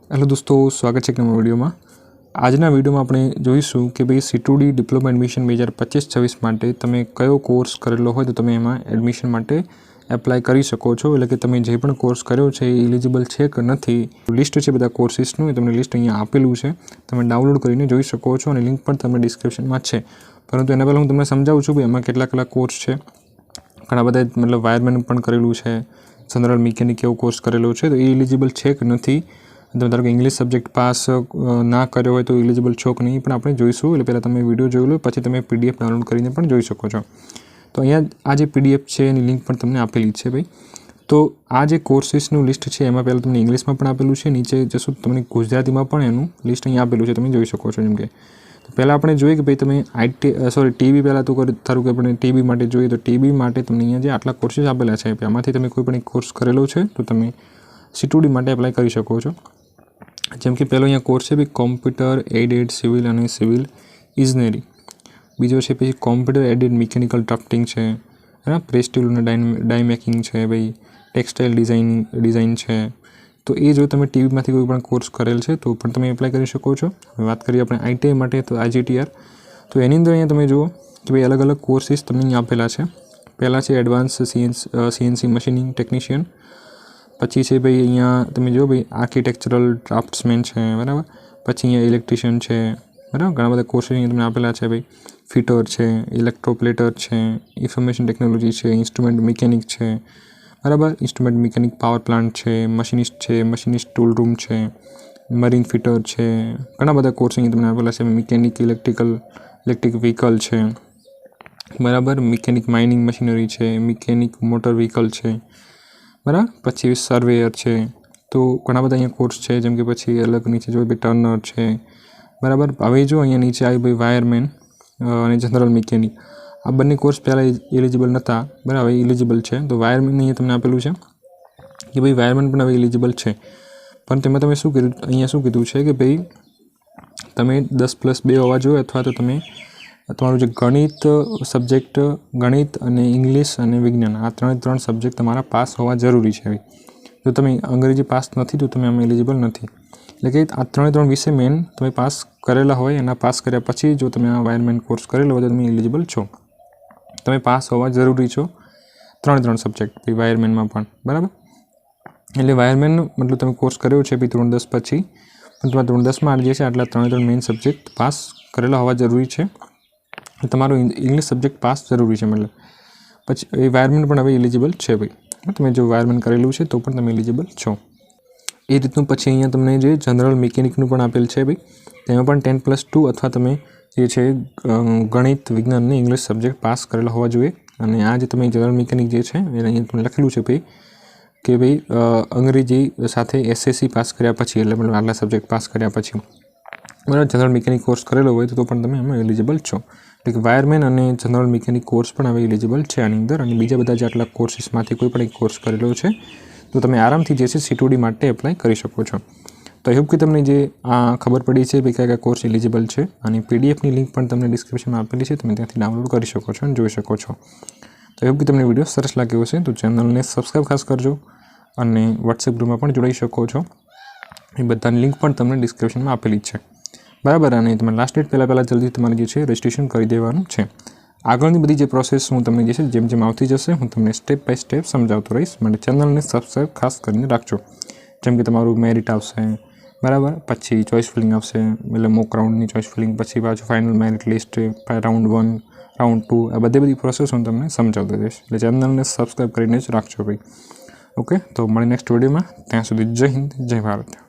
Hello दोस्तों, स्वागत है एक नवा वीडियो में। આજના વિડીયોમાં આપણે જોઈશું કે ભાઈ C2D ડિપ્લોમા એડમિશન 2025-26 માટે તમે કયો કોર્સ કરેલો હોય તો તમે એમાં એડમિશન માટે એપ્લાય કરી શકો છો। એટલે કે તમે જે પણ કોર્સ કર્યો છે એ એલિજિબલ છે કે નથી, લિસ્ટ છે બધા કોર્સીસનું, એ તમને લિસ્ટ અહીંયા આપેલું છે, તમે ડાઉનલોડ કરીને જોઈ શકો છો અને લિંક પણ તમને ડિસ્ક્રિપ્શનમાં છે। પરંતુ એના પહેલાં હું તમને સમજાવું છું ભાઈ એમાં કેટલા કોર્સ છે। ઘણા બધા મતલબ વાયરમેન પણ કરેલું છે, જનરલ મિકેનિક એવો કોર્સ કરેલો છે, તો એ એલિજિબલ છે કે નથી। તમે ધારો કે ઇંગ્લિશ સબ્જેક્ટ પાસ ના કર્યો હોય તો એલિજિબલ છો કે નહીં પણ આપણે જોઈશું। એટલે પહેલાં તમે વિડીયો જોઈ લો, પછી તમે PDF ડાઉનલોડ કરીને પણ જોઈ શકો છો। તો અહીંયા આ જે PDF છે એની લિંક પણ તમને આપેલી છે ભાઈ। તો આ જે કોર્સીસનું લિસ્ટ છે એમાં પહેલાં તમને ઇંગ્લિશમાં પણ આપેલું છે, નીચે જશો તમને ગુજરાતીમાં પણ એનું લિસ્ટ અહીંયા આપેલું છે, તમે જોઈ શકો છો। જેમ કે તો પહેલાં આપણે જોઈએ કે ભાઈ તમે ટીબી પહેલાં તો ધારો કે આપણે ટીબી માટે જોઈએ તો ટીબી માટે તમને અહીંયા જે આટલા કોર્સીસ આપેલા છે એમાંથી તમે કોઈ પણ એક કોર્સ કરેલો છે તો તમે C2D માટે એપ્લાય કરી શકો છો। જેમ કે પહેલો અહીંયા કોર્સ છે ભાઈ કોમ્પ્યુટર એડેડ સિવિલ અને સિવિલ ઇજનેરી, બીજો છે પછી કોમ્પ્યુટર એડેડ મિકેનિકલ ડ્રાફ્ટિંગ છે, બરાબર, પ્રેસ્ટિલ અને ડાઈ મેકિંગ છે ભાઈ, ટેક્સટાઇલ ડિઝાઇન છે। તો એ જો તમે ટીવીમાંથી કોઈ પણ કોર્સ કરેલ છે તો પણ તમે એપ્લાય કરી શકો છો। હવે વાત કરીએ આપણે ITI માટે તો IGTR, તો એની અંદર અહીંયા તમે જુઓ કે ભાઈ અલગ અલગ કોર્સીસ તમને અહીંયા આપેલા છે। પહેલાં છે એડવાન્સ CNC મશીનિંગ ટેકનિશિયન, પછી છે ભાઈ અહીંયા તમે જો ભાઈ આર્કિટેક્ચરલ ડ્રાફ્ટ્સમેન છે, બરાબર, પછી અહીંયા ઇલેક્ટ્રિશિયન છે, બરાબર, ઘણા બધા કોર્સ અહીંયા તમને આપેલા છે ભાઈ, ફિટર છે, ઇલેક્ટ્રોપ્લેટર છે, ઇન્ફોર્મેશન ટેકનોલોજી છે, ઇન્સ્ટ્રુમેન્ટ મિકેનિક છે, બરાબર, ઇન્સ્ટ્રુમેન્ટ મિકેનિક પાવર પ્લાન્ટ છે, મશીનિસ્ટ છે, મશીનિસ્ટ ટૂલ રૂમ છે, મરીન ફિટર છે, ઘણા બધા કોર્સ અહીંયા તમને આપેલા છે। મિકેનિક ઇલેક્ટ્રિક વ્હીકલ છે, બરાબર, મિકેનિક માઇનિંગ મશીનરી છે, મિકેનિક મોટર વ્હીકલ છે, બરાબર, પછી સર્વેયર છે। તો ઘણા બધા અહીંયા કોર્સ છે, જેમ કે પછી અલગ નીચે જો ભાઈ ટર્નર છે, બરાબર। હવે જો અહીંયા નીચે આવી ભાઈ વાયરમેન અને જનરલ મિકેનિક, આ બંને કોર્સ પહેલાં એલિજિબલ નહોતા, બરાબર, એલિજિબલ છે। તો વાયરમેન અહીંયા તમને આપેલું છે કે ભાઈ વાયરમેન પણ હવે એલિજિબલ છે, પણ તેમાં તમે શું કીધું, અહીંયા શું કીધું છે કે ભાઈ તમે 10+2 હોવા જોઈએ, અથવા તો તમે તમારું જે ગણિત સબ્જેક્ટ, ગણિત અને ઇંગ્લિશ અને વિજ્ઞાન, આ ત્રણ સબ્જેક્ટ તમારા પાસ હોવા જરૂરી છે। જો તમે અંગ્રેજી પાસ નથી તો તમે આમાં એલિજિબલ નથી। એટલે કે આ ત્રણ વિષય મેન તમે પાસ કરેલા હોય, એના પાસ કર્યા પછી જો તમે આ વાયરમેન કોર્સ કરેલો હોય તો તમે એલિજિબલ છો। તમે પાસ હોવા જરૂરી છો ત્રણ સબ્જેક્ટ વાયરમેનમાં પણ, બરાબર। એટલે વાયરમેન મતલબ તમે કોર્સ કર્યો છે ભાઈ 3-10 પછી, પણ તમારે 3-10માં જે છે આટલા ત્રણ મેઇન સબ્જેક્ટ પાસ કરેલા હોવા જરૂરી છે। તમારો ઇંગ્લિશ સબ્જેક્ટ પાસ જરૂરી છે, મતલબ પછી એ વાયરમેન પણ હવે એલિજિબલ છે ભાઈ। તમે જો વાયરમેન કરેલું છે તો પણ તમે એલિજિબલ છો। એ રીતનું પછી અહીંયા તમને જે જનરલ મિકેનિકનું પણ આપેલ છે ભાઈ, તેમાં પણ 10+2 અથવા તમે જે છે ગણિત વિજ્ઞાન અને ઇંગ્લિશ સબ્જેક્ટ પાસ કરેલા હોવા જોઈએ। અને આ જે તમે જનરલ મિકેનિક જે છે એને અહીંયા તમને લખેલું છે ભાઈ કે ભાઈ અંગ્રેજી સાથે SSC પાસ કર્યા પછી, એટલે મતલબ આટલા સબ્જેક્ટ પાસ કર્યા પછી, બરાબર, જનરલ મિકેનિક કોર્સ કરેલો હોય તો પણ તમે એમાં એલિજિબલ છો। એટલે કે વાયરમેન અને જનરલ મિકેનિક કોર્સ પણ હવે એલિજિબલ છે આની અંદર। અને બીજા બધા જે આટલા કોર્સીસમાંથી કોઈ પણ એક કોર્સ કરેલો છે તો તમે આરામથી જે છે C2D માટે એપ્લાય કરી શકો છો। તો આઈ હોપ કે તમને જે આ ખબર પડી છે ભાઈ કયા કોર્સ એલિજિબલ છે, અને PDFની લિંક પણ તમને ડિસ્ક્રિપ્શનમાં આપેલી છે, તમે ત્યાંથી ડાઉનલોડ કરી શકો છો અને જોઈ શકો છો। તો આઈ હોપ કે તમને વિડીયો સરસ લાગ્યો હશે, તો ચેનલને સબસ્ક્રાઈબ ખાસ કરજો અને WhatsApp ગ્રુપમાં પણ જોડાઈ શકો છો। એ બધાની લિંક પણ તમને ડિસ્ક્રિપ્શનમાં આપેલી જ છે, બરાબર। અને તમે લાસ્ટ ડેટ પહેલાં જલ્દી તમારે જે છે રજિસ્ટ્રેશન કરી દેવાનું છે। આગળની બધી જે પ્રોસેસ હું તમને જે છે જેમ આવતી જશે હું તમને સ્ટેપ બાય સ્ટેપ સમજાવતો રહીશ, માટે ચેનલને સબસ્ક્રાઈબ ખાસ કરીને રાખજો। જેમ કે તમારું મેરિટ આવશે, બરાબર, પછી ચોઇસ ફિલિંગ આવશે, એટલે મોક રાઉન્ડની ચોઇસ ફિલિંગ, પછી પાછું final merit list, round 1, round 2, આ બધી પ્રોસેસ હું તમને સમજાવતો રહીશ। એટલે ચેનલને સબસ્ક્રાઈબ કરીને જ રાખજો ભાઈ। ઓકે, તો મળીએ નેક્સ્ટ વિડીયોમાં, ત્યાં સુધી જય હિન્દ, જય ભારત।